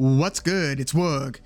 What's good? It's Woog.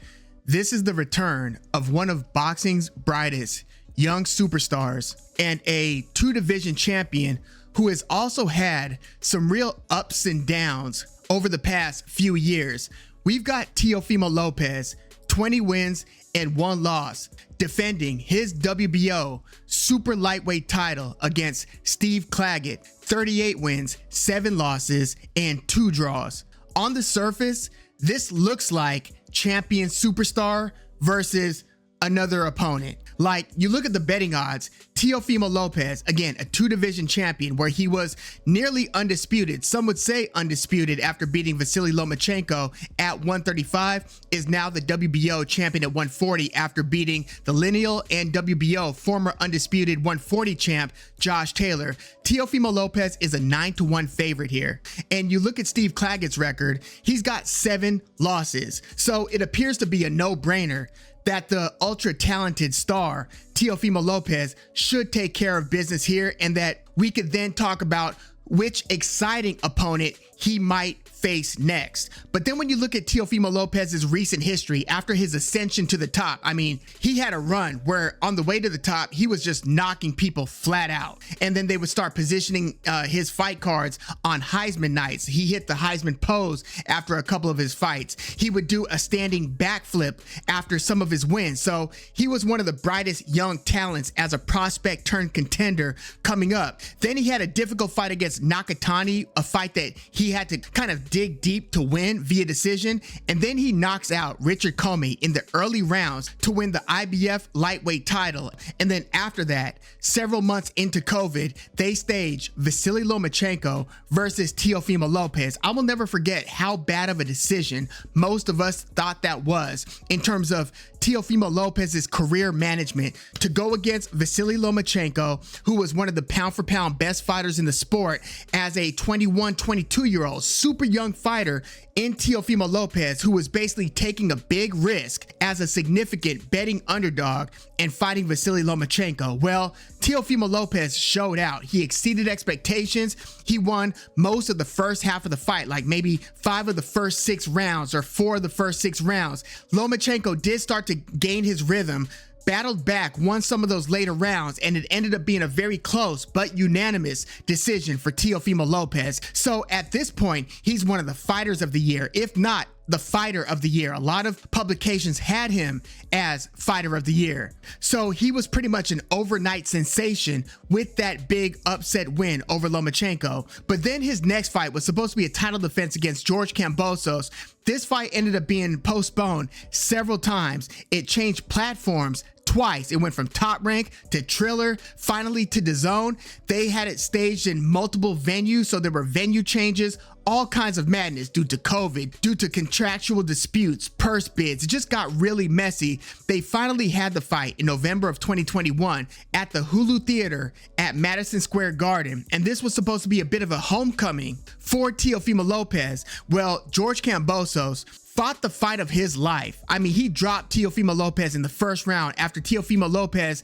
This is the return of one of boxing's brightest young superstars and a two-division champion who has also had some real ups and downs over the past few years. We've got Teofimo Lopez, 20 wins and 1 loss, defending his WBO super lightweight title against Steve Claggett, 38 wins, 7 losses, and 2 draws. On the surface, this looks like champion superstar versus another opponent. Like, you look at the betting odds, Teofimo Lopez, again, a two-division champion where he was nearly undisputed. Some would say undisputed after beating Vasily Lomachenko at 135, is now the WBO champion at 140 after beating the lineal and WBO former undisputed 140 champ Josh Taylor. Teofimo Lopez is a 9-1 favorite here. And you look at Steve Claggett's record, he's got 7 losses. So it appears to be a no-brainer that the ultra-talented star, Teofimo Lopez, should take care of business here, and that we could then talk about which exciting opponent he might face next. But then when you look at Teofimo Lopez's recent history after his ascension to the top, I mean, he had a run where on the way to the top, he was just knocking people flat out. And then they would start positioning his fight cards on Heisman nights. He hit the Heisman pose after a couple of his fights. He would do a standing backflip after some of his wins. So he was one of the brightest young talents as a prospect turned contender coming up. Then he had a difficult fight against Nakatani, a fight that he had to kind of dig deep to win via decision, and then he knocks out Richard Comey in the early rounds to win the IBF lightweight title. And then after that, several months into COVID, they staged Vasily Lomachenko versus Teofimo Lopez. I will never forget how bad of a decision most of us thought that was in terms of Teofimo Lopez's career management to go against Vasily Lomachenko, who was one of the pound for pound best fighters in the sport, as a 21, 22-year-old super young fighter in Teofimo Lopez, who was basically taking a big risk as a significant betting underdog and fighting Vasily Lomachenko. Well, Teofimo Lopez showed out. He exceeded expectations. He won most of the first half of the fight, like maybe 5 of the first 6 rounds or 4 of the first 6 rounds. Lomachenko did start to gain his rhythm, battled back, won some of those later rounds, and it ended up being a very close but unanimous decision for Teofimo Lopez. So at this point, he's one of the fighters of the year, if not the fighter of the year. A lot of publications had him as fighter of the year. So he was pretty much an overnight sensation with that big upset win over Lomachenko. But then his next fight was supposed to be a title defense against George Kambosos. This fight ended up being postponed several times. It changed platforms twice. It went from Top Rank to Triller, finally to DAZN. They had it staged in multiple venues, so there were venue changes, all kinds of madness due to COVID, due to contractual disputes, purse bids. It just got really messy. They finally had the fight in November of 2021 at the Hulu Theater at Madison Square Garden, and this was supposed to be a bit of a homecoming for Teofimo Lopez. Well, George Kambosos fought the fight of his life. I mean, he dropped Teofimo Lopez in the first round after Teofimo Lopez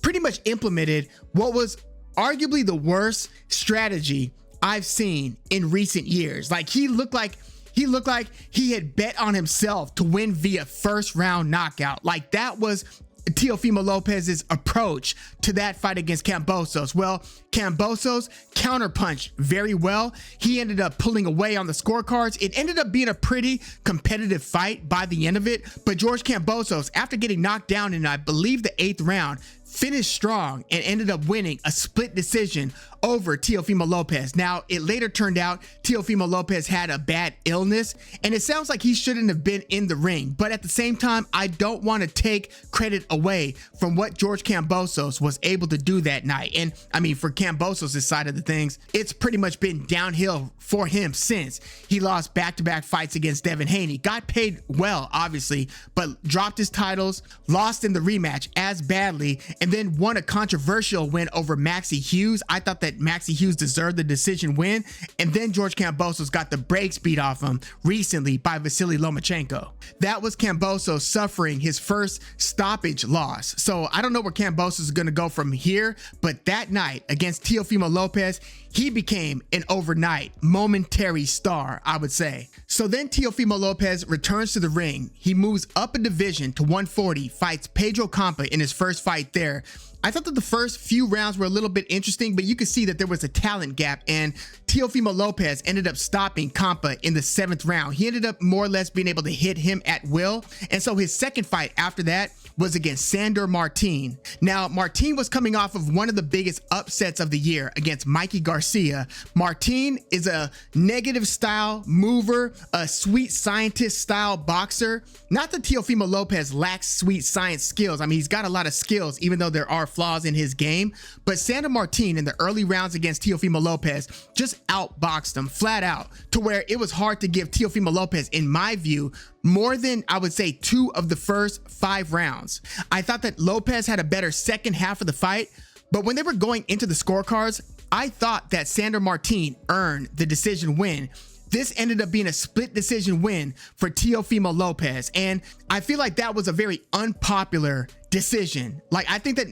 pretty much implemented what was arguably the worst strategy I've seen in recent years. Like, he looked like he had bet on himself to win via first round knockout. Like, that was Teofimo Lopez's approach to that fight against Kambosos. Well, Kambosos counterpunched very well. He ended up pulling away on the scorecards. It ended up being a pretty competitive fight by the end of it, but George Kambosos, after getting knocked down in, I believe, the 8th round, finished strong and ended up winning a split decision over Teofimo Lopez. Now, it later turned out Teofimo Lopez had a bad illness, and it sounds like he shouldn't have been in the ring. But at the same time, I don't want to take credit away from what George Kambosos was able to do that night. And I mean, for Kambosos' side of the things, it's pretty much been downhill for him since. He lost back-to-back fights against Devin Haney, got paid well, obviously, but dropped his titles, lost in the rematch as badly, and then won a controversial win over Maxie Hughes. I thought that Maxie Hughes deserved the decision win, and then George Kambosos got the brakes beat off him recently by Vasily Lomachenko. That was Kambosos suffering his first stoppage loss. So I don't know where Kambosos is going to go from here, but that night against Teofimo Lopez, he became an overnight, momentary star, I would say. So then Teofimo Lopez returns to the ring. He moves up a division to 140, fights Pedro Campa in his first fight there. I thought that the first few rounds were a little bit interesting, but you could see that there was a talent gap, and Teofimo Lopez ended up stopping Campa in the 7th round. He ended up more or less being able to hit him at will, and so his second fight after that was against Sandor Martin. Now, Martin was coming off of one of the biggest upsets of the year against Mikey Garcia. Martin is a negative style mover, a sweet scientist style boxer. Not that Teofimo Lopez lacks sweet science skills. I mean, he's got a lot of skills, even though there are flaws in his game. But Sandor Martin in the early rounds against Teofimo Lopez just outboxed him flat out, to where it was hard to give Teofimo Lopez, in my view, more than, I would say, 2 of the first 5 rounds. I thought that Lopez had a better second half of the fight, but when they were going into the scorecards, I thought that Sandor Martin earned the decision win. This ended up being a split decision win for Teofimo Lopez, and I feel like that was a very unpopular decision. Like, I think that,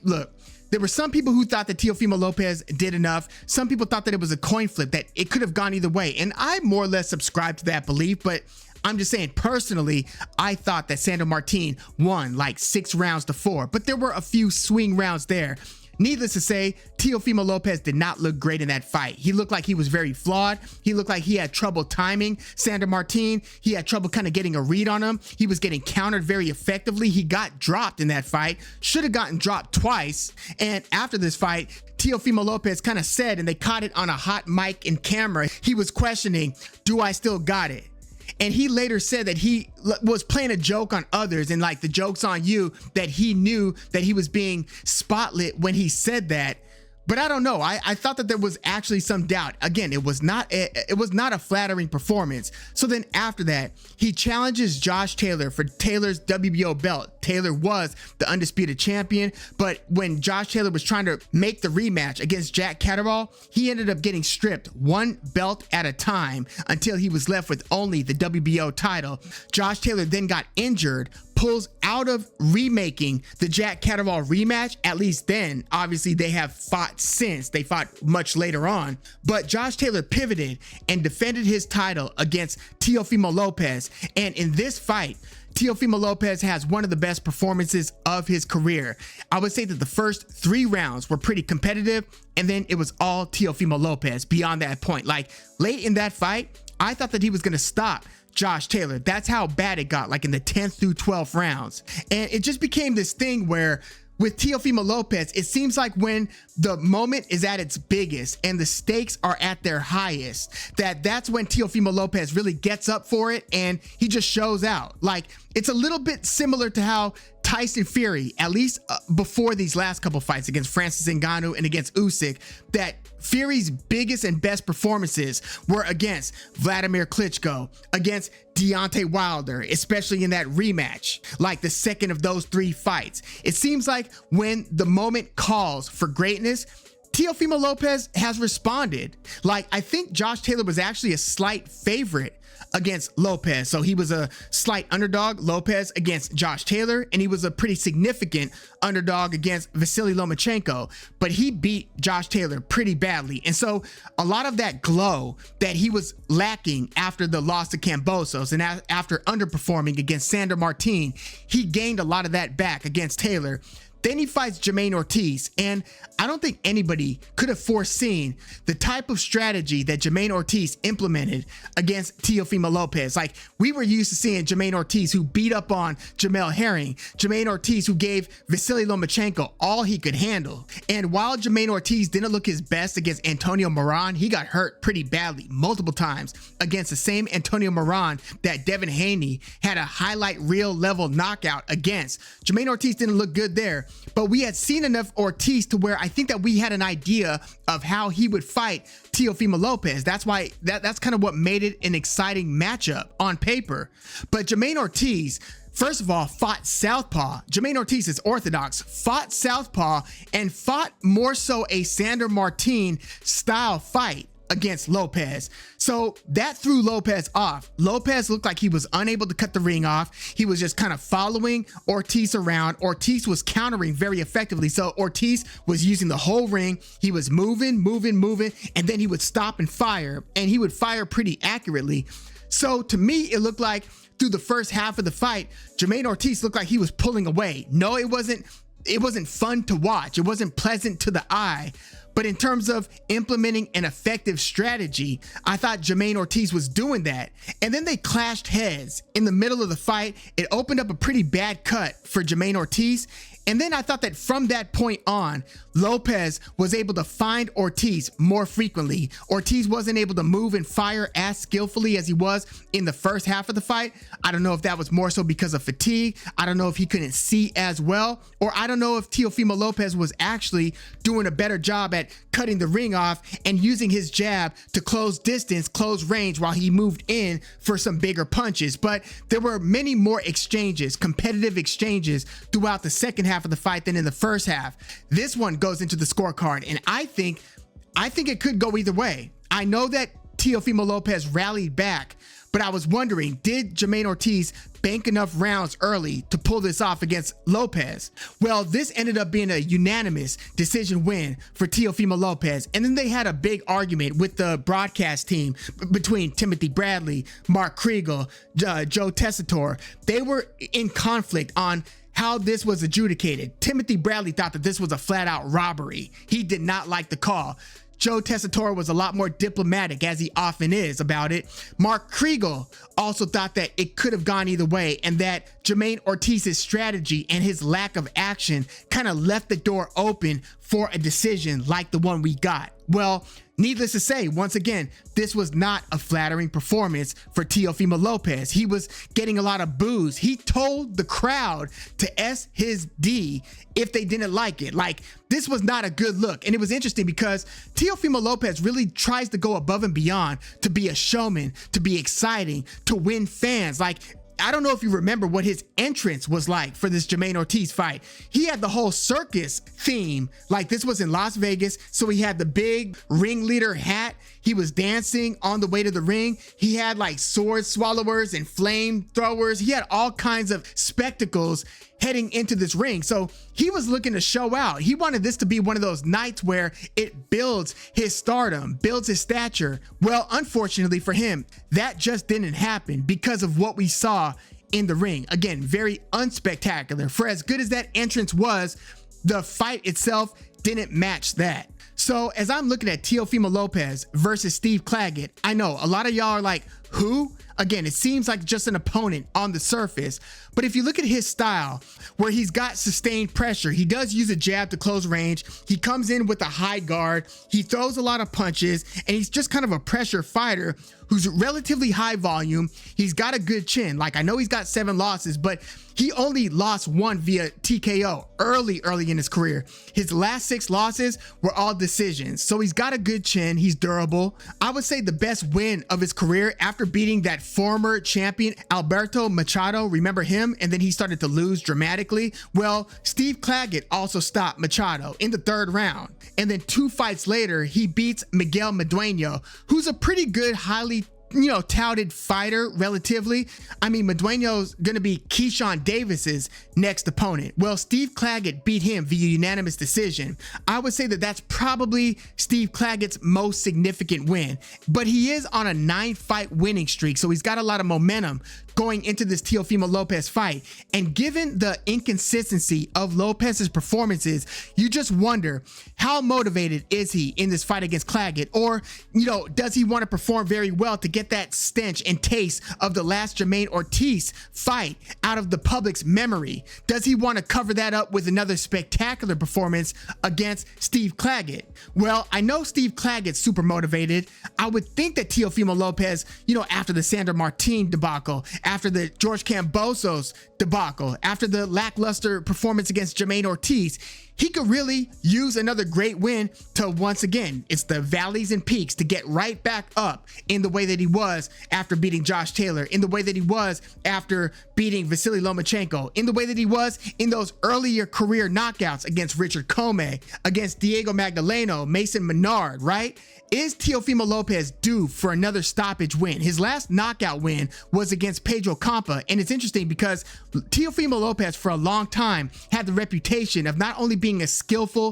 look, there were some people who thought that Teofimo Lopez did enough. Some people thought that it was a coin flip, that it could have gone either way, and I more or less subscribe to that belief, but I'm just saying, personally, I thought that Sandor Martin won like 6 rounds to 4, but there were a few swing rounds there. Needless to say, Teofimo Lopez did not look great in that fight. He looked like he was very flawed. He looked like he had trouble timing Sandor Martin. He had trouble kind of getting a read on him. He was getting countered very effectively. He got dropped in that fight, should have gotten dropped twice. And after this fight, Teofimo Lopez kind of said, and they caught it on a hot mic and camera, he was questioning, do I still got it? And he later said that he was playing a joke on others, and like, the joke's on you, that he knew that he was being spotlit when he said that. But I don't know. I thought that there was actually some doubt. Again, it was not a flattering performance. So then after that, he challenges Josh Taylor for Taylor's WBO belt. Taylor was the undisputed champion, but when Josh Taylor was trying to make the rematch against Jack Catterall, he ended up getting stripped one belt at a time until he was left with only the WBO title. Josh Taylor then got injured, pulls out of remaking the Jack Catterall rematch. At least then, obviously they have fought since. They fought much later on, but Josh Taylor pivoted and defended his title against Teofimo Lopez. And in this fight, Teofimo Lopez has one of the best performances of his career. I would say that the first 3 rounds were pretty competitive, and then it was all Teofimo Lopez beyond that point. Like, late in that fight, I thought that he was going to stop Josh Taylor. That's how bad it got, like in the 10th through 12th rounds. And it just became this thing where with Teofimo Lopez, it seems like when the moment is at its biggest and the stakes are at their highest, that's when Teofimo Lopez really gets up for it and he just shows out. Like, it's a little bit similar to how Tyson Fury, at least before these last couple fights against Francis Ngannou and against Usyk, that Fury's biggest and best performances were against Vladimir Klitschko, against Deontay Wilder, especially in that rematch, like the second of those 3 fights. It seems like when the moment calls for greatness, Teofimo Lopez has responded. Like, I think Josh Taylor was actually a slight favorite against Lopez. So he was a slight underdog, Lopez, against Josh Taylor, and he was a pretty significant underdog against Vasily Lomachenko, but he beat Josh Taylor pretty badly. And so a lot of that glow that he was lacking after the loss to Kambosos and after underperforming against Sandor Martin, he gained a lot of that back against Taylor. Then he fights Jamaine Ortiz, and I don't think anybody could have foreseen the type of strategy that Jamaine Ortiz implemented against Teofimo Lopez. Like, we were used to seeing Jamaine Ortiz who beat up on Jamel Herring, Jamaine Ortiz who gave Vasily Lomachenko all he could handle. And while Jamaine Ortiz didn't look his best against Antonio Moran, he got hurt pretty badly multiple times against the same Antonio Moran that Devin Haney had a highlight reel level knockout against. Jamaine Ortiz didn't look good there. but we had seen enough Ortiz to where I think that we had an idea of how he would fight Teofimo Lopez. That's why that's kind of what made it an exciting matchup on paper. But Jermaine Ortiz, first of all, fought southpaw. Jermaine Ortiz is orthodox, fought southpaw, and fought more so a Sandor Martin style fight against Lopez. So that threw Lopez off. Lopez looked like he was unable to cut the ring off. He was just kind of following Ortiz around. Ortiz was countering very effectively. So Ortiz was using the whole ring. He was moving, and then he would stop and fire, and he would fire pretty accurately. So to me, it looked like through the first half of the fight, Jermaine Ortiz looked like he was pulling away. No, it wasn't fun to watch. It wasn't pleasant to the eye. But in terms of implementing an effective strategy, I thought Jermaine Ortiz was doing that. And then they clashed heads in the middle of the fight. It opened up a pretty bad cut for Jermaine Ortiz. And then I thought that from that point on, Lopez was able to find Ortiz more frequently. Ortiz wasn't able to move and fire as skillfully as he was in the first half of the fight. I don't know if that was more so because of fatigue. I don't know if he couldn't see as well, or I don't know if Teofimo Lopez was actually doing a better job at cutting the ring off and using his jab to close distance, close range while he moved in for some bigger punches. But there were many more exchanges, competitive exchanges throughout the second half of the fight than in the first half. This one goes into the scorecard, and I think it could go either way. I know that Teofimo Lopez rallied back, but I was wondering, did Jermaine Ortiz bank enough rounds early to pull this off against Lopez? Well, this ended up being a unanimous decision win for Teofimo Lopez. And then they had a big argument with the broadcast team between Timothy Bradley, Mark Kriegel, Joe Tessitore. They were in conflict on how this was adjudicated. Timothy Bradley thought that this was a flat out robbery. He did not like the call. Joe Tessitore was a lot more diplomatic, as he often is, about it. Mark Kriegel also thought that it could have gone either way, and that Jermaine Ortiz's strategy and his lack of action kind of left the door open for a decision like the one we got. Well, needless to say, once again, this was not a flattering performance for Teofimo Lopez. He was getting a lot of boos. He told the crowd to S his D if they didn't like it. Like, this was not a good look. And it was interesting because Teofimo Lopez really tries to go above and beyond to be a showman, to be exciting, to win fans. Like, I don't know if you remember what his entrance was like for this Jermaine Ortiz fight. He had the whole circus theme. Like, this was in Las Vegas, so he had the big ringleader hat. He was dancing on the way to the ring. He had like sword swallowers and flame throwers. He had all kinds of spectacles heading into this ring. So he was looking to show out. He wanted this to be one of those nights where it builds his stardom, builds his stature. Well, unfortunately for him, that just didn't happen because of what we saw in the ring. Again, very unspectacular. For as good as that entrance was, the fight itself didn't match that. So as I'm looking at Teofimo Lopez versus Steve Claggett, I know a lot of y'all are like, who? Again, it seems like just an opponent on the surface. But if you look at his style, where he's got sustained pressure, he does use a jab to close range. He comes in with a high guard. He throws a lot of punches, and he's just kind of a pressure fighter who's relatively high volume. He's got a good chin. Like, I know he's got 7 losses, but he only lost 1 via TKO early in his career. His last 6 losses were all decisions. So he's got a good chin. He's durable. I would say the best win of his career after beating that former champion Alberto Machado. Remember him? And then he started to lose dramatically. Well, Steve Claggett also stopped Machado in the 3rd round. And then 2 fights later, he beats Miguel Medueno, who's a pretty good, highly touted fighter relatively. I mean, Medueno's going to be Keyshawn Davis's next opponent. Well, Steve Claggett beat him via unanimous decision. I would say that that's probably Steve Claggett's most significant win, but he is on a 9-fight winning streak, so he's got a lot of momentum going into this Teofimo Lopez fight. And given the inconsistency of Lopez's performances, you just wonder, how motivated is he in this fight against Claggett? Or, does he want to perform very well to get that stench and taste of the last Jermaine Ortiz fight out of the public's memory? Does he want to cover that up with another spectacular performance against Steve Claggett? Well, I know Steve Claggett's super motivated. I would think that Teofimo Lopez, after the Sandor Martin debacle, after the George Kambosos debacle, after the lackluster performance against Jermaine Ortiz, he could really use another great win to, once again, it's the valleys and peaks, to get right back up in the way that he was after beating Josh Taylor, in the way that he was after beating Vasily Lomachenko, in the way that he was in those earlier career knockouts against Richard Comey, against Diego Magdaleno, Mason Menard, right? Is Teofimo Lopez due for another stoppage win? His last knockout win was against Pedro Campa, and it's interesting because Teofimo Lopez for a long time had the reputation of not only being a skillful,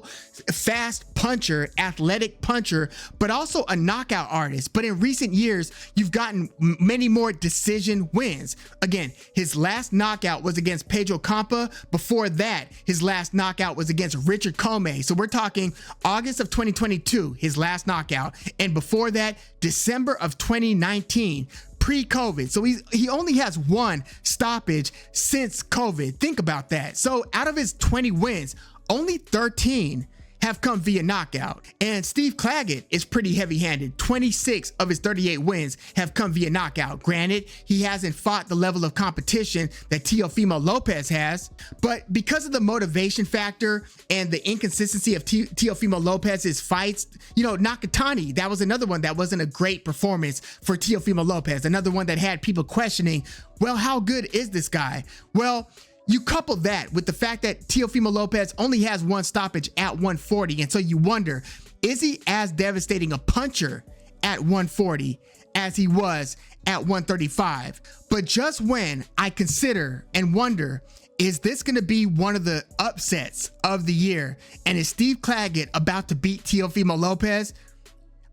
fast puncher, athletic puncher, but also a knockout artist. But in recent years, you've gotten many more decision wins. Again, his last knockout was against Pedro Campa. Before that, his last knockout was against Richard Comey. So we're talking August of 2022, his last knockout. And before that, December of 2019, pre-COVID. So he only has one stoppage since COVID. Think about that. So out of his 20 wins, only 13 have come via knockout. And Steve Claggett is pretty heavy-handed. 26 of his 38 wins have come via knockout. Granted, he hasn't fought the level of competition that Teofimo Lopez has, but because of the motivation factor and the inconsistency of Teofimo Lopez's fights, you know, Nakatani, that was another one that wasn't a great performance for Teofimo Lopez. Another one that had people questioning, well, how good is this guy? Well, you couple that with the fact that Teofimo Lopez only has one stoppage at 140. And so you wonder, is he as devastating a puncher at 140 as he was at 135? But just when I consider and wonder, is this going to be one of the upsets of the year? And is Steve Claggett about to beat Teofimo Lopez?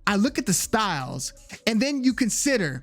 I look at the styles, and then you consider,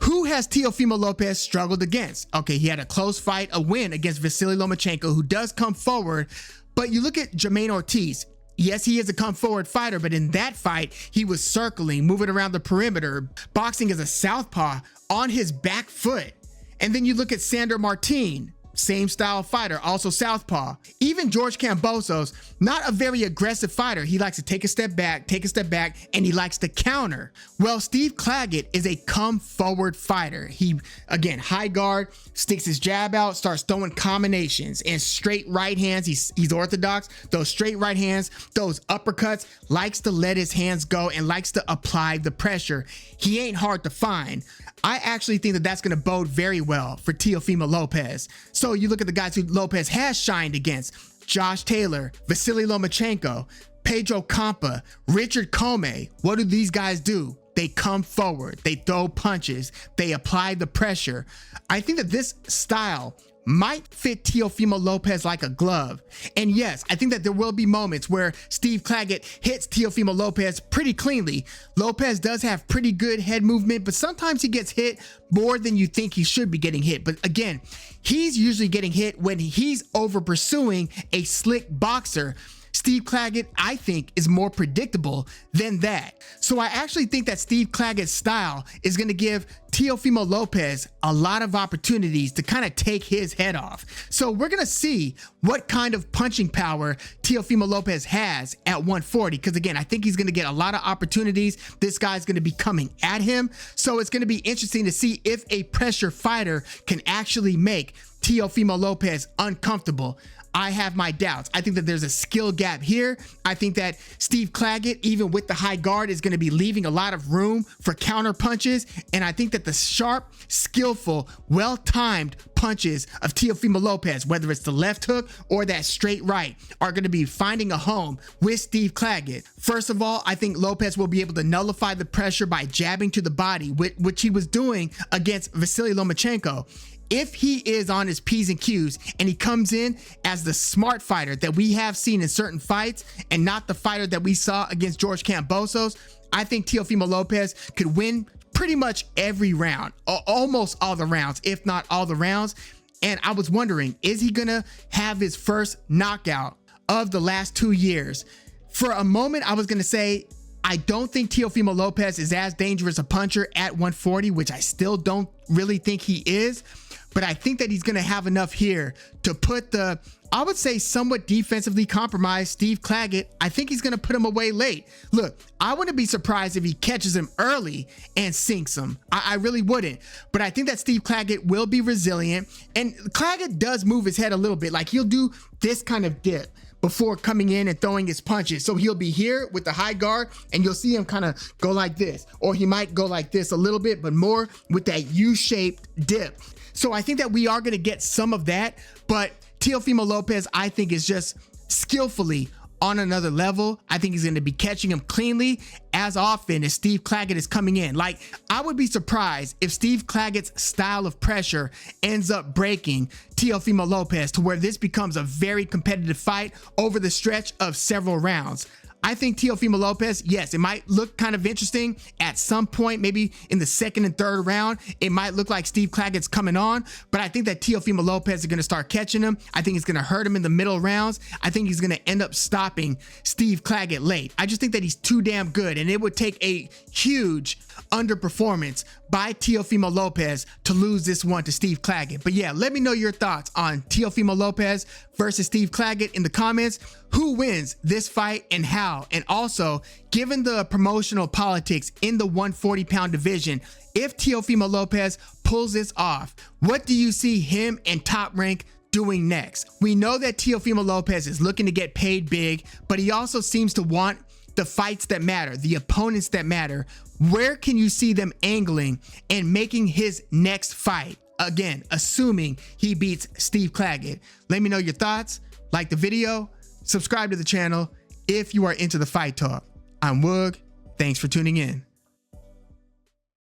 who has Teofimo Lopez struggled against? Okay, he had a close fight, a win against Vasily Lomachenko, who does come forward. But you look at Jermaine Ortiz. Yes, he is a come forward fighter, but in that fight, he was circling, moving around the perimeter, boxing as a southpaw on his back foot. And then you look at Sandor Martin, same style fighter, also southpaw. Even George Kambosos, not a very aggressive fighter. He likes to take a step back, and he likes to counter. Well, Steve Claggett is a come forward fighter. He, again, high guard, sticks his jab out, starts throwing combinations and straight right hands. He's orthodox. Those straight right hands, those uppercuts, likes to let his hands go and likes to apply the pressure. He ain't hard to find. I actually think that that's going to bode very well for Teofimo Lopez. So you look at the guys who Lopez has shined against: Josh Taylor, Vasily Lomachenko, Pedro Campa, Richard Comey. What do these guys do? They come forward, they throw punches, they apply the pressure. I think that this style might fit Teofimo Lopez like a glove. And yes, I think that there will be moments where Steve Claggett hits Teofimo Lopez pretty cleanly. Lopez does have pretty good head movement, but sometimes he gets hit more than you think he should be getting hit. But again, he's usually getting hit when he's over pursuing a slick boxer. Steve Claggett, I think, is more predictable than that. So I actually think that Steve Claggett's style is going to give Teofimo Lopez a lot of opportunities to kind of take his head off. So we're going to see what kind of punching power Teofimo Lopez has at 140. Because again, I think he's going to get a lot of opportunities. This guy's going to be coming at him. So it's going to be interesting to see if a pressure fighter can actually make Teofimo Lopez uncomfortable. I have my doubts. I think that there's a skill gap here. I think that Steve Claggett, even with the high guard, is going to be leaving a lot of room for counter punches. And I think that the sharp, skillful, well-timed punches of Teofimo Lopez, whether it's the left hook or that straight right, are going to be finding a home with Steve Claggett. First of all, I think Lopez will be able to nullify the pressure by jabbing to the body, which he was doing against Vasily Lomachenko. If he is on his P's and Q's and he comes in as the smart fighter that we have seen in certain fights and not the fighter that we saw against George Kambosos, I think Teofimo Lopez could win pretty much every round, almost all the rounds, if not all the rounds. And I was wondering, is he gonna have his first knockout of the last 2 years? For a moment, I was gonna say, I don't think Teofimo Lopez is as dangerous a puncher at 140, which I still don't really think he is. but I think that he's going to have enough here to put the, I would say, somewhat defensively compromised Steve Claggett. I think he's going to put him away late. Look, I wouldn't be surprised if he catches him early and sinks him. I really wouldn't. But I think that Steve Claggett will be resilient. And Claggett does move his head a little bit. Like, he'll do this kind of dip before coming in and throwing his punches. So he'll be here with the high guard and you'll see him kind of go like this, or he might go like this a little bit, but more with that U-shaped dip. So I think that we are going to get some of that, but Teofimo Lopez, I think, is just skillfully on another level. I think he's going to be catching him cleanly as often as Steve Claggett is coming in. Like, I would be surprised if Steve Claggett's style of pressure ends up breaking Teofimo Lopez to where this becomes a very competitive fight over the stretch of several rounds. I think Teofimo Lopez, yes, it might look kind of interesting at some point, maybe in the second and third round. It might look like Steve Claggett's coming on, but I think that Teofimo Lopez is going to start catching him. I think it's going to hurt him in the middle rounds. I think he's going to end up stopping Steve Claggett late. I just think that he's too damn good, and it would take a huge underperformance by Teofimo Lopez to lose this one to Steve Claggett. But yeah, let me know your thoughts on Teofimo Lopez versus Steve Claggett in the comments. Who wins this fight and how? And also, given the promotional politics in the 140-pound division, if Teofimo Lopez pulls this off, what do you see him and Top Rank doing next? We know that Teofimo Lopez is looking to get paid big, but he also seems to want the fights that matter, the opponents that matter. Where can you see them angling and making his next fight? Again, assuming he beats Steve Claggett. Let me know your thoughts, like the video, subscribe to the channel if you are into the fight talk. I'm Woog. Thanks for tuning in.